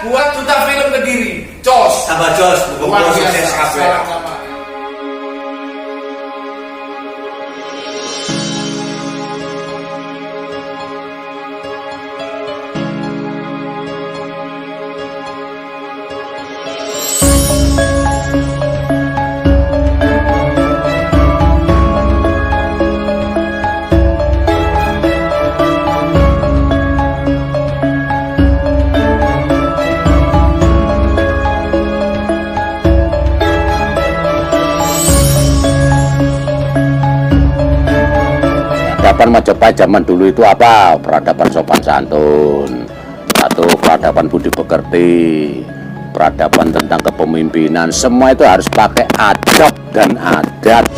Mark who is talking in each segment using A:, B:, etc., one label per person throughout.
A: buat duta film Kediri. Jos.
B: Tambah jos,
A: Luar
B: muga-muga
A: biasa.
B: sukses kabeh.
A: Sama-sama.
C: Peradaban Majapahit zaman dulu itu apa? Peradaban sopan santun, satu peradaban budi pekerti, peradaban tentang kepemimpinan, semua itu harus pakai adab dan adat.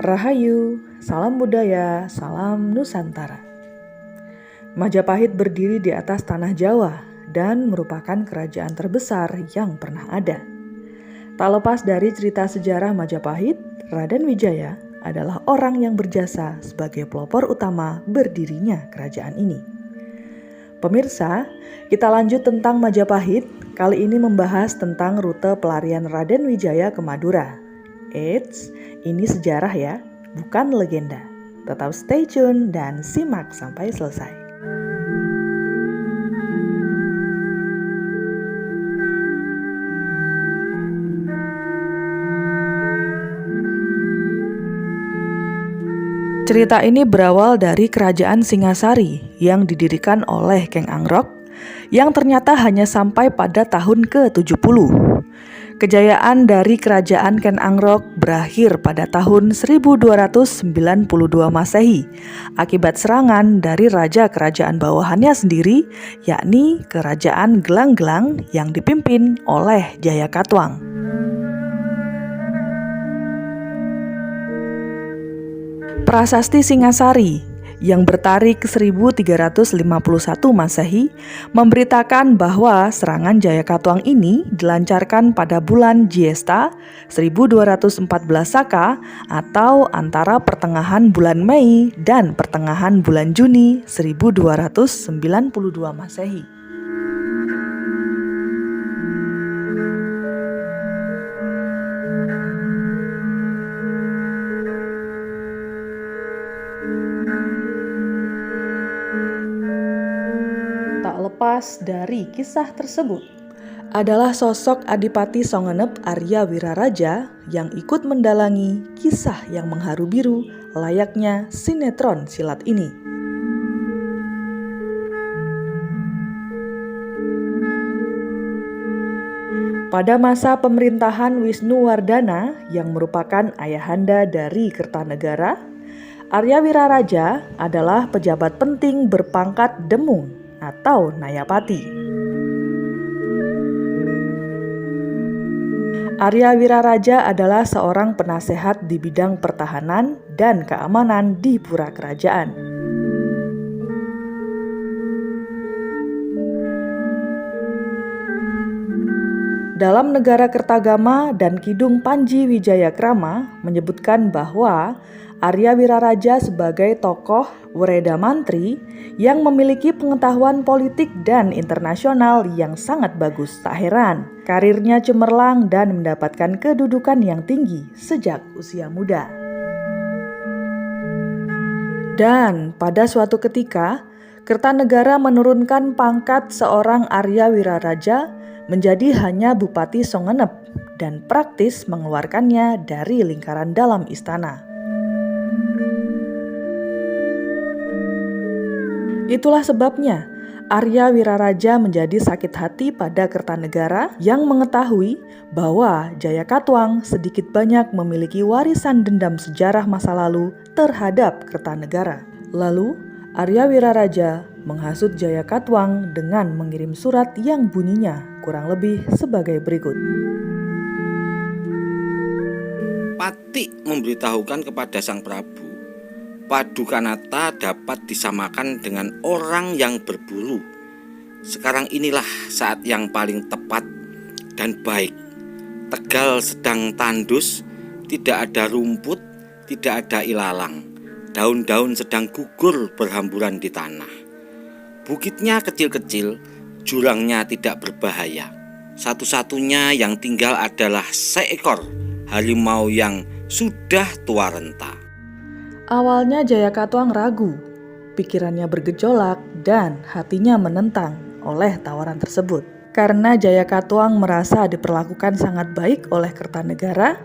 D: Rahayu, salam budaya, salam Nusantara. Majapahit berdiri di atas tanah Jawa dan merupakan kerajaan terbesar yang pernah ada. Tak lepas dari cerita sejarah Majapahit, Raden Wijaya adalah orang yang berjasa sebagai pelopor utama berdirinya kerajaan ini. Pemirsa, kita lanjut tentang Majapahit, kali ini membahas tentang rute pelarian Raden Wijaya ke Madura. Eits, ini sejarah ya, bukan legenda. Tetap stay tune dan simak sampai selesai. Cerita ini berawal dari kerajaan Singasari yang didirikan oleh Keng Angrok yang ternyata hanya sampai pada tahun ke-70. Kejayaan dari kerajaan Ken Angrok berakhir pada tahun 1292 Masehi akibat serangan dari raja kerajaan bawahannya sendiri, yakni Kerajaan Gelang-Gelang yang dipimpin oleh Jayakatwang. Prasasti Singasari yang bertarik 1351 Masehi memberitakan bahwa serangan Jayakatwang ini dilancarkan pada bulan Jyesta 1214 Saka atau antara pertengahan bulan Mei dan pertengahan bulan Juni 1292 Masehi. Lepas dari kisah tersebut adalah sosok Adipati Songenep Arya Wiraraja yang ikut mendalangi kisah yang mengharu biru layaknya sinetron silat ini. Pada masa pemerintahan Wisnuwardana yang merupakan ayahanda dari Kertanegara, Arya Wiraraja adalah pejabat penting berpangkat Demung atau Nayapati. Arya Wiraraja adalah seorang penasehat di bidang pertahanan dan keamanan di pura kerajaan. Dalam Negara Kertagama dan Kidung Panji Wijayakrama menyebutkan bahwa Arya Wiraraja sebagai tokoh Wereda Mantri yang memiliki pengetahuan politik dan internasional yang sangat bagus. Tak heran, karirnya cemerlang dan mendapatkan kedudukan yang tinggi sejak usia muda. Dan pada suatu ketika, Kertanegara menurunkan pangkat seorang Arya Wiraraja menjadi hanya Bupati Songenep dan praktis mengeluarkannya dari lingkaran dalam istana. Itulah sebabnya Arya Wiraraja menjadi sakit hati pada Kertanegara yang mengetahui bahwa Jayakatwang sedikit banyak memiliki warisan dendam sejarah masa lalu terhadap Kertanegara. Lalu Arya Wiraraja menghasut Jayakatwang dengan mengirim surat yang bunyinya kurang lebih sebagai berikut.
B: Pati memberitahukan kepada Sang Prabu, Padukanata dapat disamakan dengan orang yang berburu. Sekarang inilah saat yang paling tepat dan baik. Tegal sedang tandus, tidak ada rumput, tidak ada ilalang. Daun-daun sedang gugur berhamburan di tanah. Bukitnya kecil-kecil, jurangnya tidak berbahaya. Satu-satunya yang tinggal adalah seekor harimau yang sudah tua renta.
D: Awalnya Jayakatwang ragu, pikirannya bergejolak dan hatinya menentang oleh tawaran tersebut. Karena Jayakatwang merasa diperlakukan sangat baik oleh Kertanegara,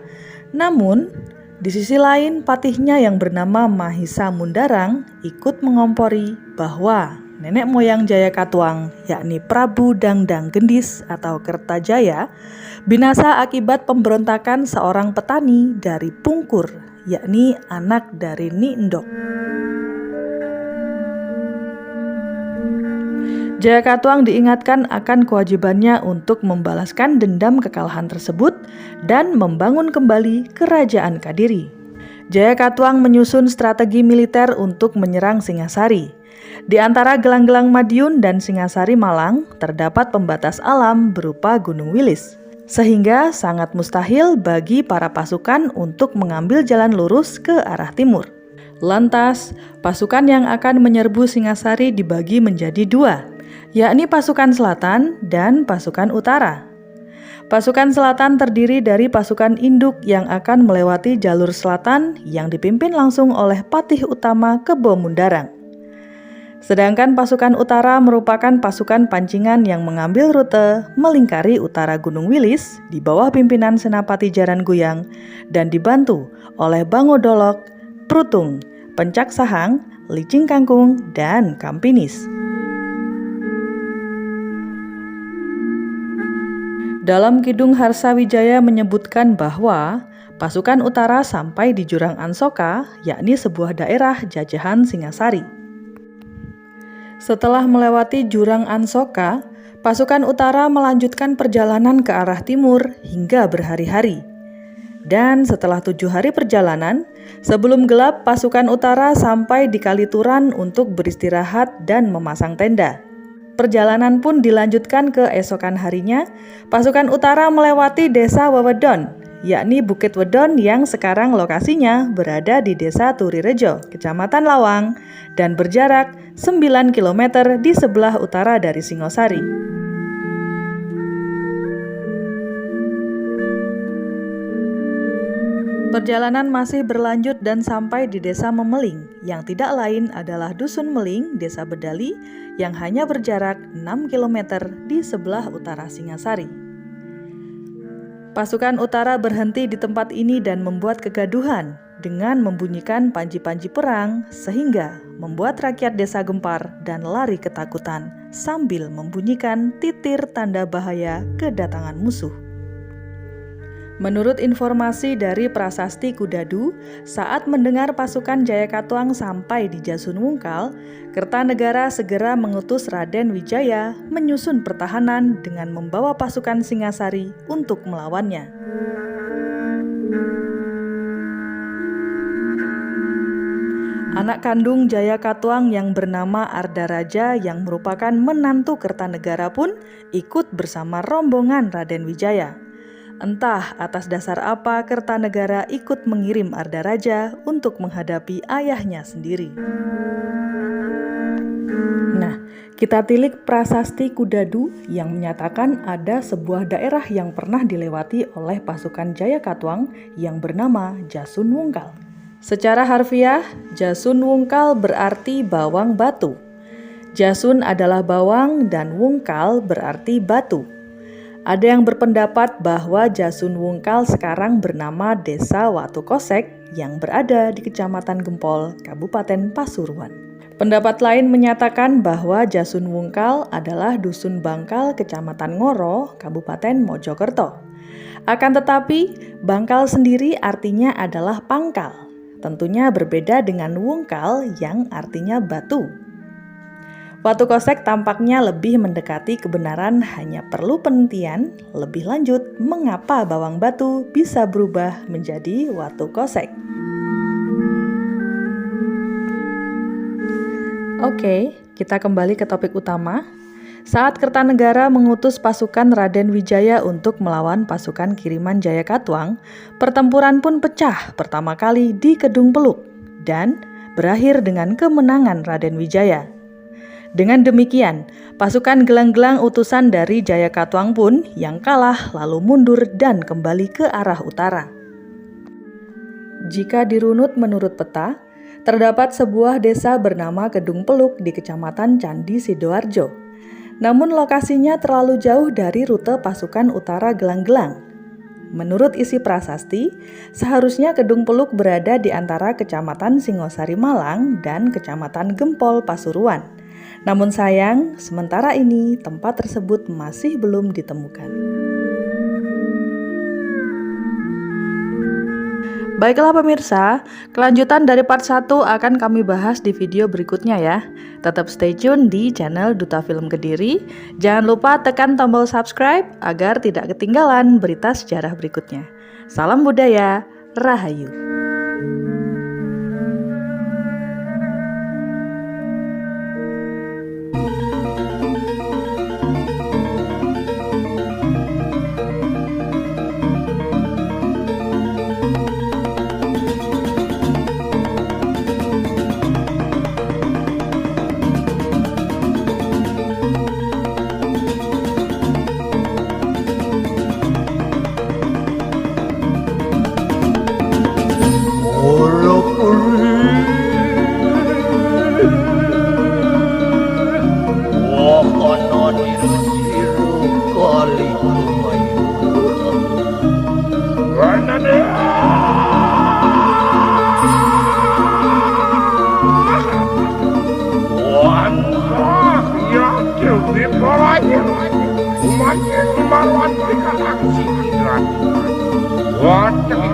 D: namun di sisi lain patihnya yang bernama Mahisa Mundarang ikut mengompori bahwa nenek moyang Jayakatwang, yakni Prabu Dangdang Gendis atau Kertajaya, binasa akibat pemberontakan seorang petani dari Pungkur, yakni anak dari Nyi Endok. Jayakatwang diingatkan akan kewajibannya untuk membalaskan dendam kekalahan tersebut dan membangun kembali kerajaan Kadiri. Jayakatwang menyusun strategi militer untuk menyerang Singasari. Di antara Gelang-Gelang Madiun dan Singasari Malang terdapat pembatas alam berupa Gunung Wilis, sehingga sangat mustahil bagi para pasukan untuk mengambil jalan lurus ke arah timur. Lantas, pasukan yang akan menyerbu Singasari dibagi menjadi dua, yakni pasukan selatan dan pasukan utara. Pasukan selatan terdiri dari pasukan induk yang akan melewati jalur selatan yang dipimpin langsung oleh Patih Utama Kebo Mundarang. Sedangkan pasukan utara merupakan pasukan pancingan yang mengambil rute melingkari utara Gunung Wilis di bawah pimpinan Senapati Jaran Guyang dan dibantu oleh Bangodolok, Prutung, Pencak Sahang, Licing Kangkung, dan Kampinis. Dalam Kidung Harsawijaya menyebutkan bahwa pasukan utara sampai di Jurang Ansoka, yakni sebuah daerah jajahan Singasari. Setelah melewati Jurang Ansoka, pasukan utara melanjutkan perjalanan ke arah timur hingga berhari-hari. Dan setelah 7 hari perjalanan, sebelum gelap pasukan utara sampai di Kalituran untuk beristirahat dan memasang tenda. Perjalanan pun dilanjutkan ke esokan harinya, pasukan utara melewati desa Wewedon, yakni Bukit Wedon yang sekarang lokasinya berada di desa Turirejo, Kecamatan Lawang, dan berjarak 9 km di sebelah utara dari Singosari. Perjalanan masih berlanjut dan sampai di desa Memeling, yang tidak lain adalah Dusun Meling, desa Bedali, yang hanya berjarak 6 km di sebelah utara Singasari. Pasukan utara berhenti di tempat ini dan membuat kegaduhan dengan membunyikan panji-panji perang sehingga membuat rakyat desa gempar dan lari ketakutan sambil membunyikan titir tanda bahaya kedatangan musuh. Menurut informasi dari Prasasti Kudadu, saat mendengar pasukan Jayakatwang sampai di Jasun Wungkal, Kertanegara segera mengutus Raden Wijaya menyusun pertahanan dengan membawa pasukan Singasari untuk melawannya. anak kandung Jaya Katuang yang bernama Ardaraja yang merupakan menantu Kertanegara pun ikut bersama rombongan Raden Wijaya. Entah atas dasar apa Kertanegara ikut mengirim Ardaraja untuk menghadapi ayahnya sendiri. Nah, kita tilik prasasti Kudadu yang menyatakan ada sebuah daerah yang pernah dilewati oleh pasukan Jaya Katuang yang bernama Jasun Wungkal. Secara harfiah, Jasun Wungkal berarti bawang batu. Jasun adalah bawang dan Wungkal berarti batu. Ada yang berpendapat bahwa Jasun Wungkal sekarang bernama Desa Watu Kosek yang berada di Kecamatan Gempol, Kabupaten Pasuruan. Pendapat lain menyatakan bahwa Jasun Wungkal adalah Dusun Bangkal, Kecamatan Ngoro, Kabupaten Mojokerto. Akan tetapi, Bangkal sendiri artinya adalah pangkal. Tentunya berbeda dengan Wungkal yang artinya batu. Watu Kosek tampaknya lebih mendekati kebenaran, hanya perlu penelitian lebih lanjut mengapa bawang batu bisa berubah menjadi Watu Kosek. Oke, kita kembali ke topik utama. Saat Kertanegara mengutus pasukan Raden Wijaya untuk melawan pasukan kiriman Jaya Katuang, pertempuran pun pecah pertama kali di Kedung Peluk dan berakhir dengan kemenangan Raden Wijaya. Dengan demikian, pasukan gelang-gelang utusan dari Jaya Katuang pun yang kalah lalu mundur dan kembali ke arah utara. Jika dirunut menurut peta, terdapat sebuah desa bernama Kedung Peluk di Kecamatan Candi Sidoarjo. Namun lokasinya terlalu jauh dari rute pasukan utara gelang-gelang. Menurut isi prasasti, seharusnya Kedung Peluk berada di antara Kecamatan Singosari Malang dan Kecamatan Gempol Pasuruan. Namun sayang, sementara ini tempat tersebut masih belum ditemukan. Baiklah pemirsa, kelanjutan dari part 1 akan kami bahas di video berikutnya ya. Tetap stay tune di channel Duta Film Kediri. Jangan lupa tekan tombol subscribe agar tidak ketinggalan berita sejarah berikutnya. Salam budaya, Rahayu.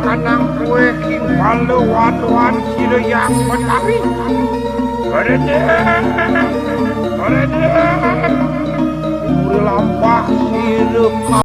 E: Kanang kue king palu wan sila yang menarik. Berede, uri lampah sirup.